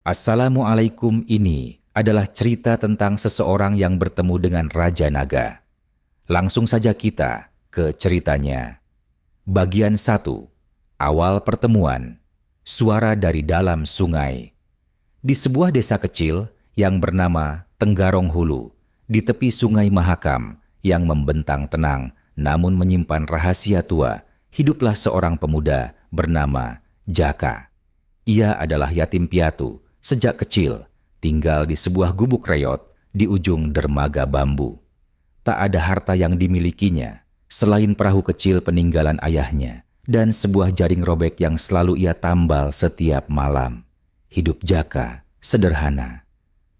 Assalamualaikum ini adalah cerita tentang seseorang yang bertemu dengan Raja Naga. Langsung saja kita ke ceritanya. Bagian 1. Awal pertemuan. Suara dari dalam sungai. Di sebuah desa kecil yang bernama Tenggarong Hulu, di tepi sungai Mahakam yang membentang tenang namun menyimpan rahasia tua, hiduplah seorang pemuda bernama Jaka. Ia adalah yatim piatu sejak kecil, tinggal di sebuah gubuk reyot di ujung dermaga bambu. Tak ada harta yang dimilikinya selain perahu kecil peninggalan ayahnya dan sebuah jaring robek yang selalu ia tambal setiap malam. Hidup Jaka sederhana.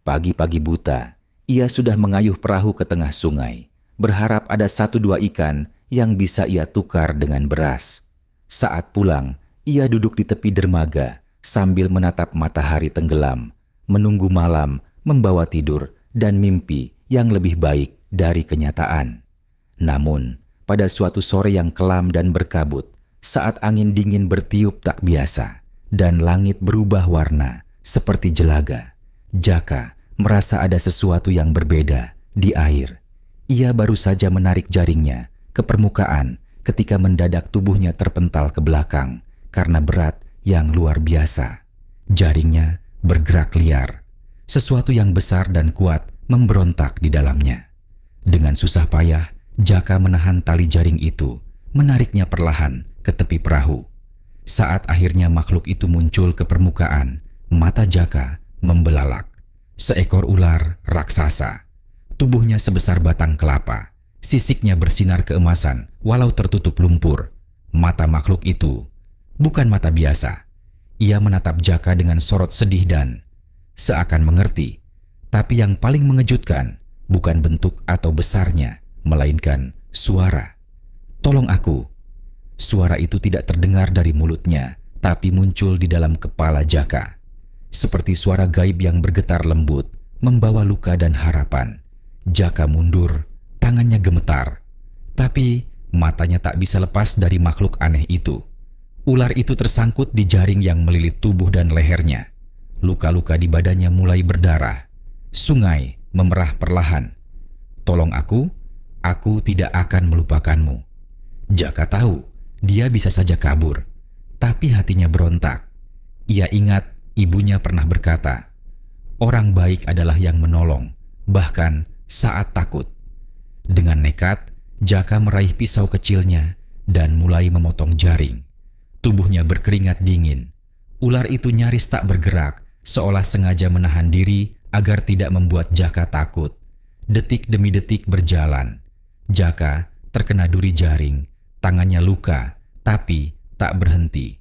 Pagi-pagi buta, ia sudah mengayuh perahu ke tengah sungai, berharap ada 1-2 ikan yang bisa ia tukar dengan beras. Saat pulang, ia duduk di tepi dermaga sambil menatap matahari tenggelam, menunggu malam membawa tidur dan mimpi yang lebih baik dari kenyataan. Namun, pada suatu sore yang kelam dan berkabut, saat angin dingin bertiup tak biasa dan langit berubah warna seperti jelaga, Jaka merasa ada sesuatu yang berbeda di air. Ia baru saja menarik jaringnya ke permukaan ketika mendadak tubuhnya terpental ke belakang karena berat yang luar biasa. Jaringnya bergerak liar. Sesuatu yang besar dan kuat memberontak di dalamnya. Dengan susah payah, Jaka menahan tali jaring itu, menariknya perlahan ke tepi perahu. Saat akhirnya makhluk itu muncul ke permukaan, mata Jaka membelalak. Seekor ular raksasa. Tubuhnya sebesar batang kelapa. Sisiknya bersinar keemasan walau tertutup lumpur. Mata makhluk itu bukan mata biasa. Ia menatap Jaka dengan sorot sedih dan seakan mengerti. Tapi yang paling mengejutkan bukan bentuk atau besarnya, melainkan suara. "Tolong aku." Suara itu tidak terdengar dari mulutnya, tapi muncul di dalam kepala Jaka. Seperti suara gaib yang bergetar lembut, membawa luka dan harapan. Jaka mundur, tangannya gemetar. Tapi matanya tak bisa lepas dari makhluk aneh itu. Ular itu tersangkut di jaring yang melilit tubuh dan lehernya. Luka-luka di badannya mulai berdarah. Sungai memerah perlahan. "Tolong aku tidak akan melupakanmu." Jaka tahu dia bisa saja kabur, tapi hatinya berontak. Ia ingat ibunya pernah berkata, "Orang baik adalah yang menolong, bahkan saat takut." Dengan nekat, Jaka meraih pisau kecilnya dan mulai memotong jaring. Tubuhnya berkeringat dingin. Ular itu nyaris tak bergerak, seolah sengaja menahan diri agar tidak membuat Jaka takut. Detik demi detik berjalan. Jaka terkena duri jaring, tangannya luka, tapi tak berhenti.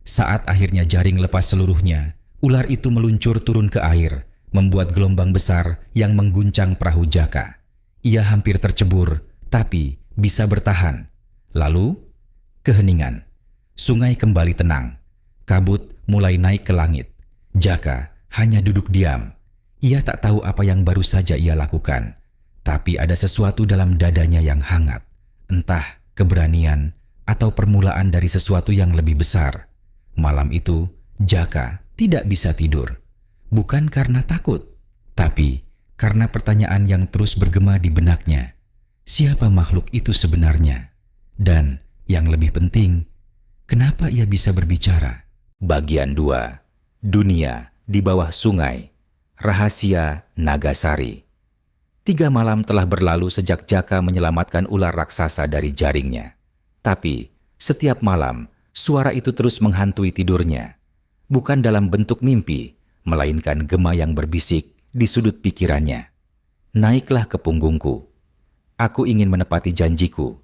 Saat akhirnya jaring lepas seluruhnya, ular itu meluncur turun ke air, membuat gelombang besar yang mengguncang perahu Jaka. Ia hampir tercebur, tapi bisa bertahan. Lalu, keheningan. Sungai kembali tenang. Kabut mulai naik ke langit. Jaka hanya duduk diam. Ia tak tahu apa yang baru saja ia lakukan. Tapi ada sesuatu dalam dadanya yang hangat. Entah keberanian atau permulaan dari sesuatu yang lebih besar. Malam itu, Jaka tidak bisa tidur. Bukan karena takut, tapi karena pertanyaan yang terus bergema di benaknya. Siapa makhluk itu sebenarnya? Dan yang lebih penting, kenapa ia bisa berbicara? Bagian 2. Dunia di bawah sungai. Rahasia Nagasari. 3 malam telah berlalu sejak Jaka menyelamatkan ular raksasa dari jaringnya. Tapi setiap malam, suara itu terus menghantui tidurnya. Bukan dalam bentuk mimpi, melainkan gema yang berbisik di sudut pikirannya. "Naiklah ke punggungku. Aku ingin menepati janjiku."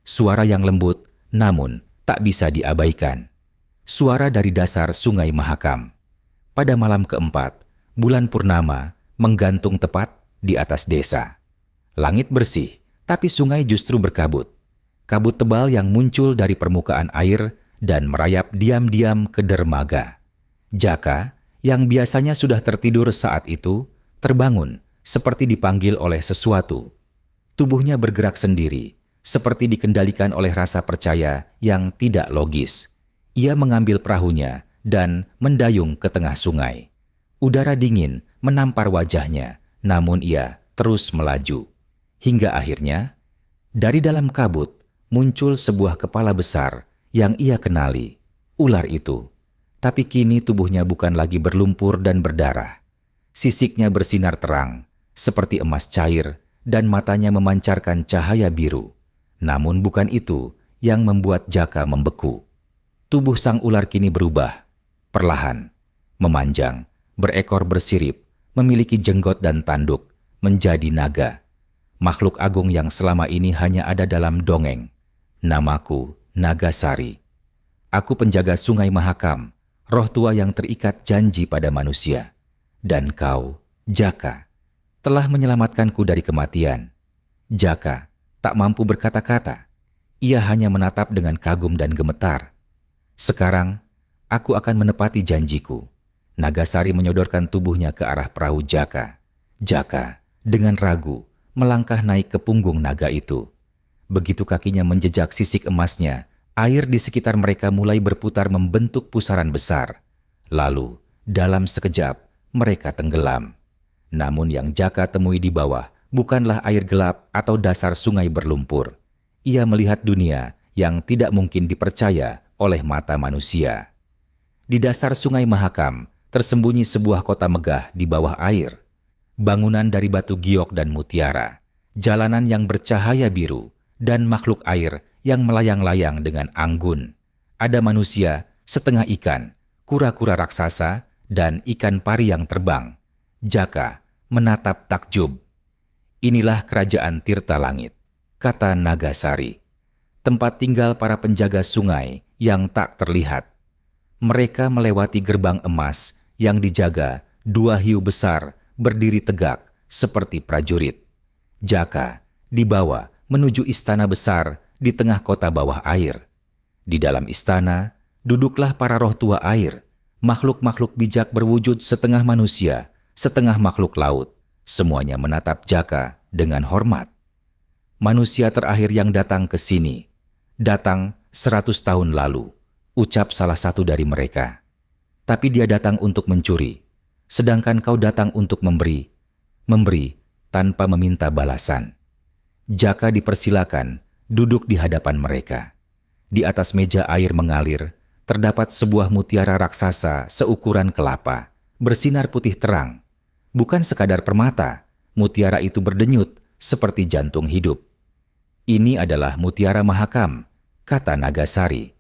Suara yang lembut, namun tak bisa diabaikan. Suara dari dasar sungai Mahakam. Pada malam keempat, bulan purnama menggantung tepat di atas desa. Langit bersih, tapi sungai justru berkabut. Kabut tebal yang muncul dari permukaan air dan merayap diam-diam ke dermaga. Jaka, yang biasanya sudah tertidur saat itu, terbangun seperti dipanggil oleh sesuatu. Tubuhnya bergerak sendiri, seperti dikendalikan oleh rasa percaya yang tidak logis. Ia mengambil perahunya dan mendayung ke tengah sungai. Udara dingin menampar wajahnya, namun ia terus melaju. Hingga akhirnya, dari dalam kabut muncul sebuah kepala besar yang ia kenali, ular itu. Tapi kini tubuhnya bukan lagi berlumpur dan berdarah. Sisiknya bersinar terang, seperti emas cair, dan matanya memancarkan cahaya biru. Namun bukan itu yang membuat Jaka membeku. Tubuh sang ular kini berubah, perlahan, memanjang, berekor bersirip, memiliki jenggot dan tanduk, menjadi naga. Makhluk agung yang selama ini hanya ada dalam dongeng. Namaku Nagasari. Aku penjaga sungai Mahakam, roh tua yang terikat janji pada manusia. Dan kau, Jaka, telah menyelamatkanku dari kematian. Jaka tak mampu berkata-kata. Ia hanya menatap dengan kagum dan gemetar. Sekarang, aku akan menepati janjiku. Nagasari menyodorkan tubuhnya ke arah perahu Jaka. Jaka, dengan ragu, melangkah naik ke punggung naga itu. Begitu kakinya menjejak sisik emasnya, air di sekitar mereka mulai berputar membentuk pusaran besar. Lalu, dalam sekejap, mereka tenggelam. Namun yang Jaka temui di bawah bukanlah air gelap atau dasar sungai berlumpur. Ia melihat dunia yang tidak mungkin dipercaya oleh mata manusia. Di dasar sungai Mahakam, tersembunyi sebuah kota megah di bawah air. Bangunan dari batu giok dan mutiara, jalanan yang bercahaya biru, dan makhluk air yang melayang-layang dengan anggun. Ada manusia, setengah ikan, kura-kura raksasa, dan ikan pari yang terbang. Jaka menatap takjub. Inilah kerajaan Tirta Langit, kata Nagasari. Tempat tinggal para penjaga sungai yang tak terlihat. Mereka melewati gerbang emas yang dijaga dua hiu besar berdiri tegak seperti prajurit. Jaka dibawa menuju istana besar di tengah kota bawah air. Di dalam istana duduklah para roh tua air, makhluk-makhluk bijak berwujud setengah manusia, setengah makhluk laut. Semuanya menatap Jaka dengan hormat. Manusia terakhir yang datang ke sini, datang 100 tahun lalu, ucap salah satu dari mereka. Tapi dia datang untuk mencuri, sedangkan kau datang untuk memberi tanpa meminta balasan. Jaka dipersilakan duduk di hadapan mereka. Di atas meja air mengalir, terdapat sebuah mutiara raksasa seukuran kelapa, bersinar putih terang. Bukan sekadar permata, mutiara itu berdenyut seperti jantung hidup. Ini adalah mutiara Mahakam, kata Nagasari.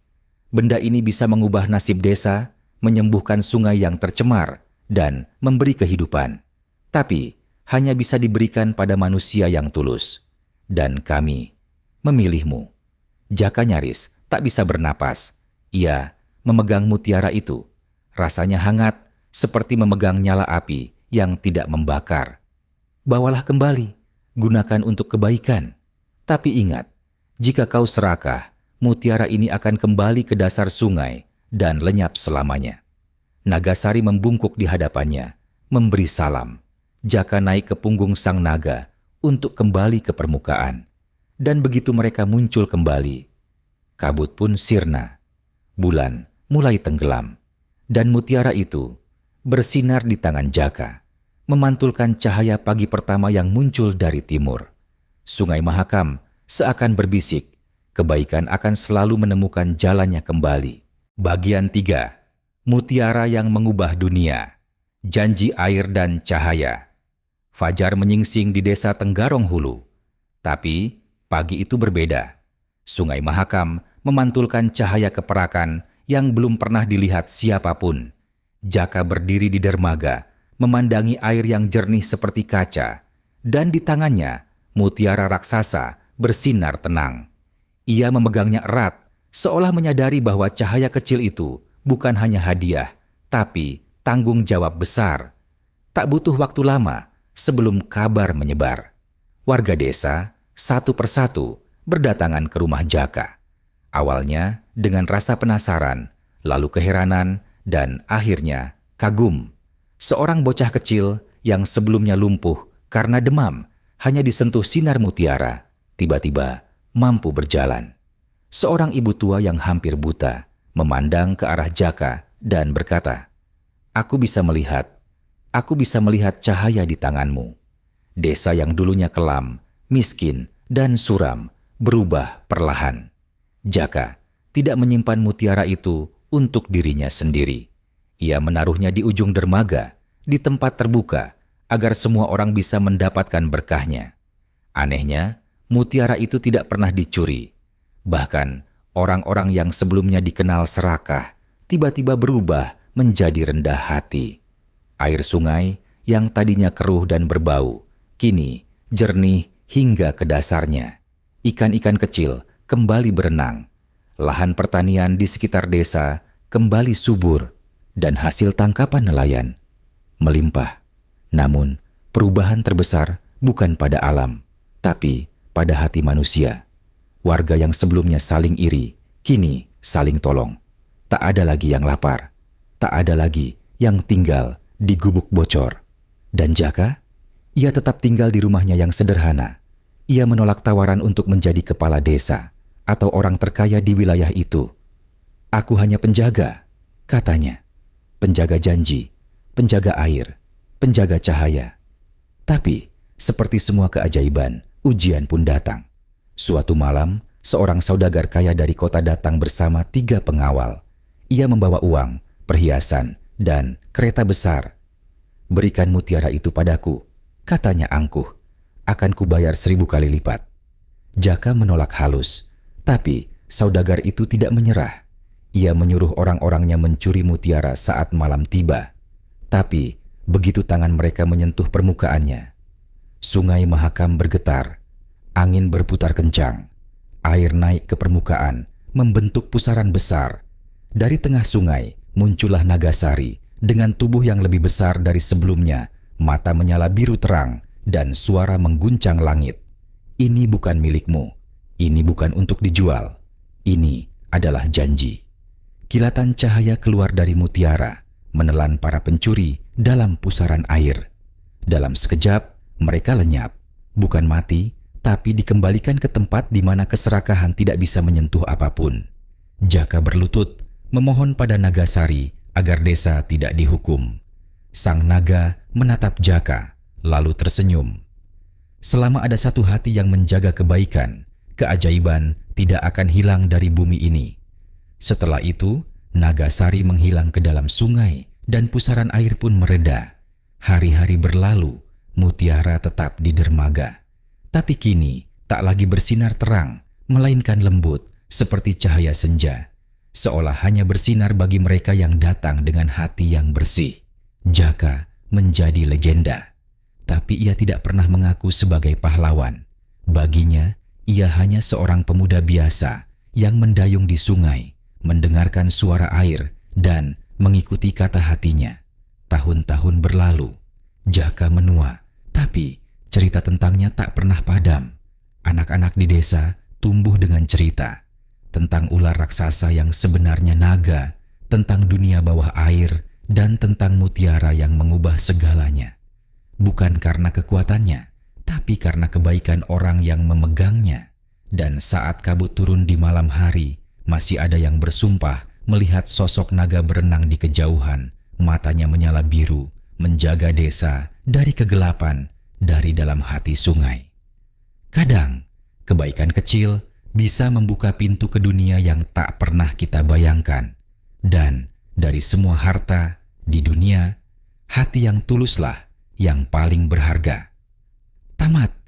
Benda ini bisa mengubah nasib desa, menyembuhkan sungai yang tercemar, dan memberi kehidupan. Tapi hanya bisa diberikan pada manusia yang tulus. Dan kami memilihmu. Jaka nyaris tak bisa bernapas. Ia memegang mutiara itu. Rasanya hangat seperti memegang nyala api yang tidak membakar. Bawalah kembali, gunakan untuk kebaikan. Tapi ingat, jika kau serakah, mutiara ini akan kembali ke dasar sungai dan lenyap selamanya. Nagasari membungkuk di hadapannya, memberi salam. Jaka naik ke punggung sang naga untuk kembali ke permukaan. Dan begitu mereka muncul kembali, kabut pun sirna. Bulan mulai tenggelam. Dan mutiara itu bersinar di tangan Jaka, memantulkan cahaya pagi pertama yang muncul dari timur. Sungai Mahakam seakan berbisik, kebaikan akan selalu menemukan jalannya kembali. Bagian 3. Mutiara yang mengubah dunia. Janji air dan cahaya. Fajar menyingsing di desa Tenggarong Hulu. Tapi pagi itu berbeda. Sungai Mahakam memantulkan cahaya keperakan yang belum pernah dilihat siapapun. Jaka berdiri di dermaga, memandangi air yang jernih seperti kaca. Dan di tangannya, mutiara raksasa bersinar tenang. Ia memegangnya erat, seolah menyadari bahwa cahaya kecil itu bukan hanya hadiah, tapi tanggung jawab besar. Tak butuh waktu lama sebelum kabar menyebar. Warga desa satu persatu berdatangan ke rumah Jaka. Awalnya dengan rasa penasaran, lalu keheranan, dan akhirnya kagum. Seorang bocah kecil yang sebelumnya lumpuh karena demam, hanya disentuh sinar mutiara, tiba-tiba mampu berjalan. Seorang ibu tua yang hampir buta memandang ke arah Jaka dan berkata, "Aku bisa melihat, aku bisa melihat cahaya di tanganmu. Desa yang dulunya kelam, miskin, dan suram berubah perlahan. Jaka tidak menyimpan mutiara itu untuk dirinya sendiri. Ia menaruhnya di ujung dermaga, di tempat terbuka, agar semua orang bisa mendapatkan berkahnya. Anehnya, mutiara itu tidak pernah dicuri. Bahkan, orang-orang yang sebelumnya dikenal serakah, tiba-tiba berubah menjadi rendah hati. Air sungai yang tadinya keruh dan berbau, kini jernih hingga ke dasarnya. Ikan-ikan kecil kembali berenang. Lahan pertanian di sekitar desa kembali subur dan hasil tangkapan nelayan melimpah. Namun, perubahan terbesar bukan pada alam, tapi pada hati manusia. Warga yang sebelumnya saling iri, kini saling tolong. Tak ada lagi yang lapar, tak ada lagi yang tinggal di gubuk bocor. Dan Jaka, ia tetap tinggal di rumahnya yang sederhana. Ia menolak tawaran untuk menjadi kepala desa atau orang terkaya di wilayah itu. "Aku hanya penjaga," katanya. "Penjaga janji, penjaga air, penjaga cahaya." Tapi, seperti semua keajaiban, ujian pun datang. Suatu malam, seorang saudagar kaya dari kota datang bersama 3 pengawal. Ia membawa uang, perhiasan, dan kereta besar. "Berikan mutiara itu padaku," katanya angkuh. "Akan kubayar 1000 kali lipat." Jaka menolak halus, tapi saudagar itu tidak menyerah. Ia menyuruh orang-orangnya mencuri mutiara saat malam tiba. Tapi begitu tangan mereka menyentuh permukaannya, Sungai Mahakam bergetar, angin berputar kencang, air naik ke permukaan, membentuk pusaran besar. Dari tengah sungai muncullah Nagasari dengan tubuh yang lebih besar dari sebelumnya, mata menyala biru terang, dan suara mengguncang langit. "Ini bukan milikmu, ini bukan untuk dijual, ini adalah janji." Kilatan cahaya keluar dari mutiara, menelan para pencuri dalam pusaran air. Dalam sekejap, mereka lenyap, bukan mati, tapi dikembalikan ke tempat di mana keserakahan tidak bisa menyentuh apapun. Jaka berlutut, memohon pada Nagasari agar desa tidak dihukum. Sang naga menatap Jaka, lalu tersenyum. Selama ada satu hati yang menjaga kebaikan, keajaiban tidak akan hilang dari bumi ini. Setelah itu, Nagasari menghilang ke dalam sungai dan pusaran air pun mereda. Hari-hari berlalu, mutiara tetap di dermaga. Tapi kini tak lagi bersinar terang, melainkan lembut seperti cahaya senja. Seolah hanya bersinar bagi mereka yang datang dengan hati yang bersih. Jaka menjadi legenda. Tapi ia tidak pernah mengaku sebagai pahlawan. Baginya, ia hanya seorang pemuda biasa yang mendayung di sungai, mendengarkan suara air, dan mengikuti kata hatinya. Tahun-tahun berlalu, Jaka menua, tapi cerita tentangnya tak pernah padam. Anak-anak di desa tumbuh dengan cerita tentang ular raksasa yang sebenarnya naga, tentang dunia bawah air, dan tentang mutiara yang mengubah segalanya. Bukan karena kekuatannya, tapi karena kebaikan orang yang memegangnya. Dan saat kabut turun di malam hari, masih ada yang bersumpah melihat sosok naga berenang di kejauhan, matanya menyala biru, menjaga desa dari kegelapan, dari dalam hati sungai. Kadang, kebaikan kecil bisa membuka pintu ke dunia yang tak pernah kita bayangkan. Dan dari semua harta di dunia, hati yang tuluslah yang paling berharga. Tamat.